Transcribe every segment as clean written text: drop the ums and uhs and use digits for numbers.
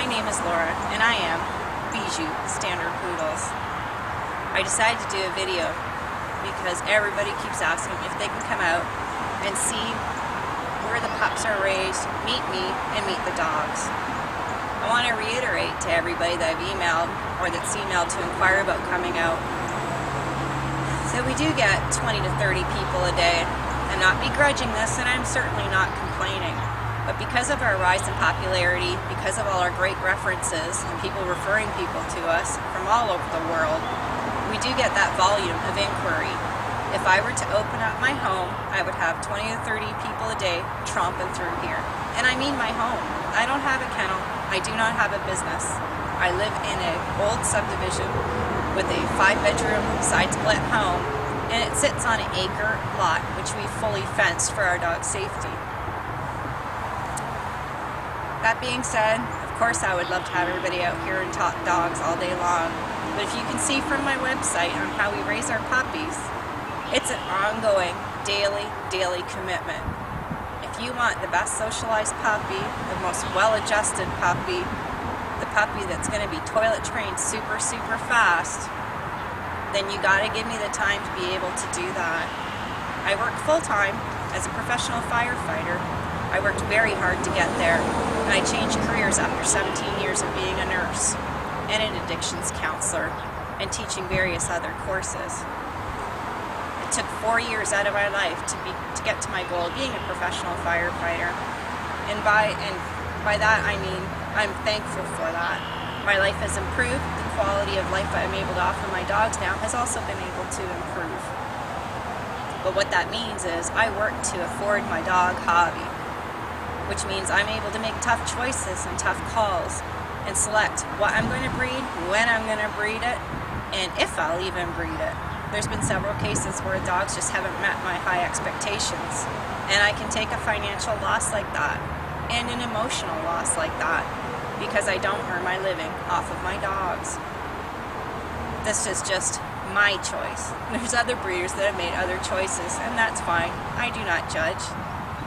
name is Laura, and I am Bijou Standard Poodles. I decided to do a video because everybody keeps asking if they can come out and see where the pups are raised, meet me, and meet the dogs. I want to reiterate to everybody that I've emailed or that's emailed to inquire about coming out. So we do get 20 to 30 people a day. I'm not begrudging this, and I'm certainly not complaining. But because of our rise in popularity, because of all our great references and people referring people to us from all over the world, we do get that volume of inquiry. If I were to open up my home, I would have 20 to 30 people a day tromping through here. And I mean my home. I don't have a kennel. I do not have a business. I live in an old subdivision with a 5-bedroom side split home, and it sits on an acre lot which we fully fenced for our dog safety. That being said, of course I would love to have everybody out here and talk dogs all day long, but if you can see from my website on how we raise our puppies, it's an ongoing, daily commitment. If you want the best socialized puppy, the most well-adjusted puppy, the puppy that's going to be toilet trained super fast, then you got to give me the time to be able to do that. I work full-time as a professional firefighter. I worked very hard to get there, and I changed careers after 17 years of being a nurse and an addictions counselor and teaching various other courses. It took 4 years out of my life to get to my goal of being a professional firefighter, and by that I mean I'm thankful for that. My life has improved. The quality of life I'm able to offer my dogs now has also been able to improve. But what that means is I work to afford my dog hobby, which means I'm able to make tough choices and tough calls and select what I'm going to breed, when I'm going to breed it, and if I'll even breed it. There's been several cases where dogs just haven't met my high expectations, and I can take a financial loss like that and an emotional loss like that because I don't earn my living off of my dogs. This is just my choice. There's other breeders that have made other choices, and that's fine. I do not judge.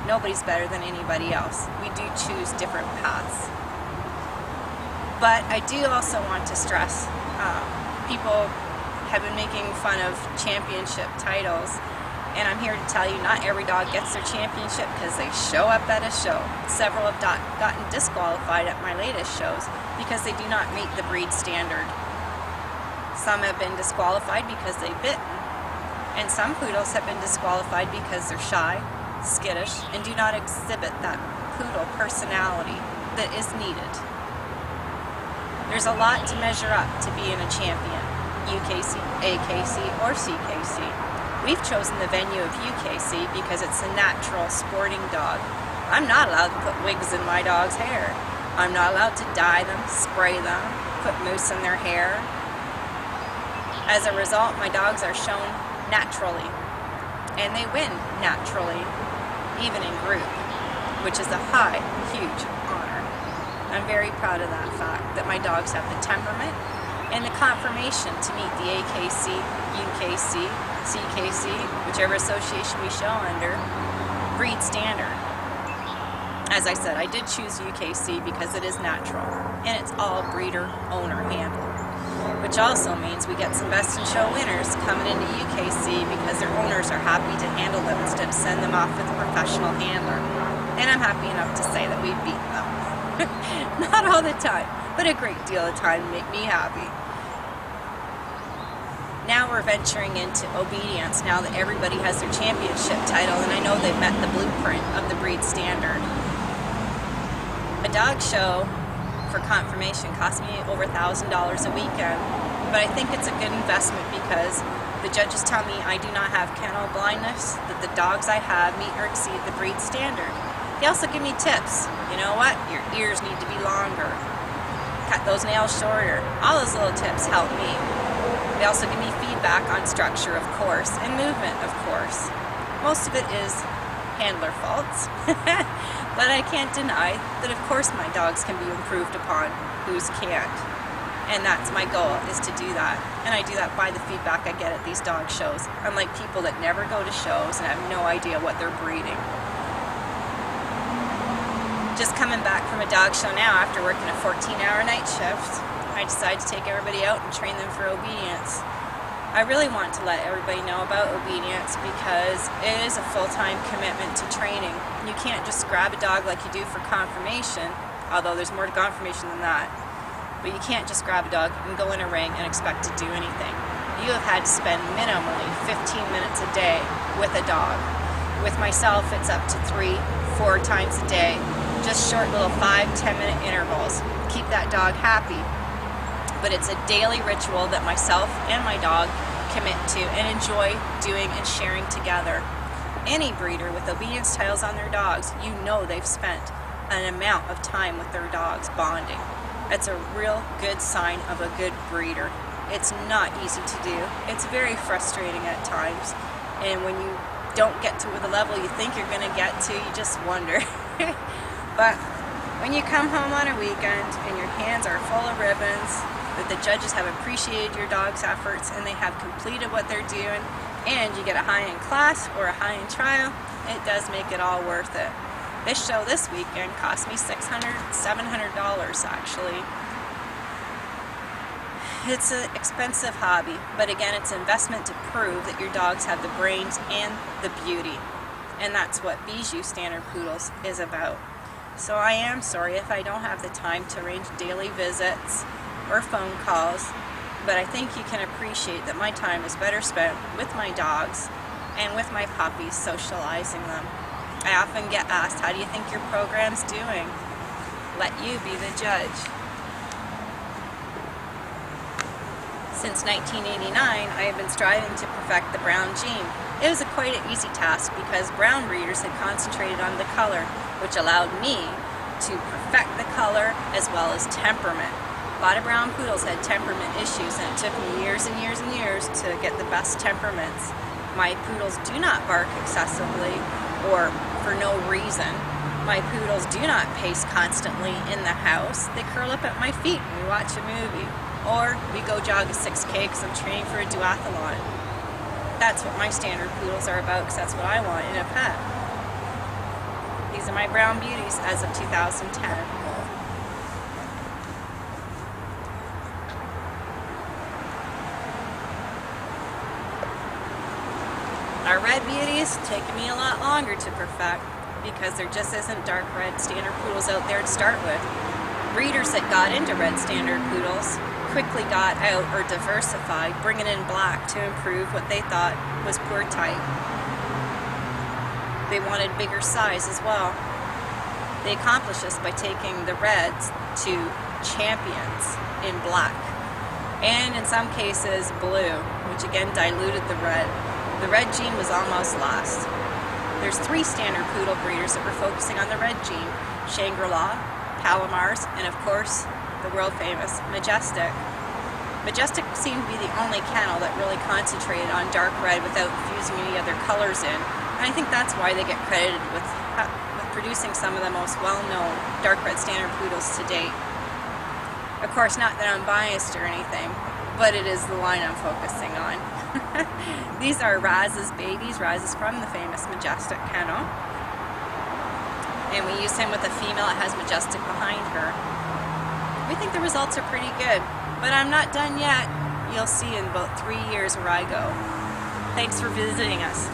Nobody's better than anybody else. We do choose different paths. But I do also want to stress, people have been making fun of championship titles, and I'm here to tell you not every dog gets their championship because they show up at a show. Several have gotten disqualified at my latest shows because they do not meet the breed standard. Some have been disqualified because they've bitten, and some poodles have been disqualified because they're shy, skittish, and do not exhibit that poodle personality that is needed. There's a lot to measure up to being a champion, UKC, AKC, or CKC. We've chosen the venue of UKC because it's a natural sporting dog. I'm not allowed to put wigs in my dog's hair. I'm not allowed to dye them, spray them, put mousse in their hair. As a result, my dogs are shown naturally, and they win naturally, even in group, which is a huge honor. I'm very proud of that fact, that my dogs have the temperament and the conformation to meet the AKC, UKC, CKC, whichever association we show under, breed standard. As I said, I did choose UKC because it is natural, and it's all breeder owner handled. Which also means we get some best in show winners coming into UKC because their owners are happy to handle them instead of send them off with a professional handler. And I'm happy enough to say that we've beaten them. Not all the time, but a great deal of time to make me happy. Now we're venturing into obedience now that everybody has their championship title, and I know they've met the blueprint of the breed standard. A dog show for confirmation cost me over $1,000 a weekend, but I think it's a good investment because the judges tell me I do not have kennel blindness, that the dogs I have meet or exceed the breed standard. They also give me tips. You know what? Your ears need to be longer. Cut those nails shorter. All those little tips help me. They also give me feedback on structure, of course, and movement, of course. Most of it is handler faults, but I can't deny that of course my dogs can be improved upon, whose can't. And that's my goal, is to do that. And I do that by the feedback I get at these dog shows, unlike people that never go to shows and have no idea what they're breeding. Just coming back from a dog show now after working a 14-hour night shift, I decided to take everybody out and train them for obedience. I really want to let everybody know about obedience because it is a full-time commitment to training. You can't just grab a dog like you do for conformation, although there's more to conformation than that. But you can't just grab a dog and go in a ring and expect to do anything. You have had to spend minimally 15 minutes a day with a dog. With myself, it's up to 3-4 times a day. Just short little 5-10 minute intervals. Keep that dog happy. But it's a daily ritual that myself and my dog commit to and enjoy doing and sharing together. Any breeder with obedience titles on their dogs, you know they've spent an amount of time with their dogs bonding. That's a real good sign of a good breeder. It's not easy to do. It's very frustrating at times. And when you don't get to the level you think you're going to get to, you just wonder. But when you come home on a weekend and your hands are full of ribbons, that the judges have appreciated your dog's efforts and they have completed what they're doing, and you get a high in class or a high in trial, it does make it all worth it. This show this weekend cost me $600, $700 actually. It's an expensive hobby, but again, it's an investment to prove that your dogs have the brains and the beauty. And that's what Bijou Standard Poodles is about. So I am sorry if I don't have the time to arrange daily visits or phone calls, but I think you can appreciate that my time is better spent with my dogs and with my puppies, socializing them. I often get asked, how do you think your program's doing? Let you be the judge. Since 1989, I have been striving to perfect the brown gene. It was quite an easy task because brown breeders had concentrated on the color, which allowed me to perfect the color as well as temperament. A lot of brown poodles had temperament issues, and it took me years and years and years to get the best temperaments. My poodles do not bark excessively or for no reason. My poodles do not pace constantly in the house. They curl up at my feet when we watch a movie. Or we go jog a 6K because I'm training for a duathlon. That's what my standard poodles are about because that's what I want in a pet. These are my brown beauties as of 2010. Our red beauties take me a lot longer to perfect because there just isn't dark red standard poodles out there to start with. Breeders that got into red standard poodles quickly got out or diversified, bringing in black to improve what they thought was poor type. They wanted bigger size as well. They accomplished this by taking the reds to champions in black, and in some cases blue, which again diluted the red. The red gene was almost lost. There's 3 standard poodle breeders that were focusing on the red gene: Shangri-La, Palomar's, and of course, the world famous Majestic. Majestic seemed to be the only kennel that really concentrated on dark red without infusing any other colors in. And I think that's why they get credited with producing some of the most well-known dark red standard poodles to date. Of course, not that I'm biased or anything, but it is the line I'm focusing on. These are Raz's babies. Raz is from the famous Majestic kennel. And we use him with a female that has Majestic behind her. We think the results are pretty good, but I'm not done yet. You'll see in about 3 years where I go. Thanks for visiting us.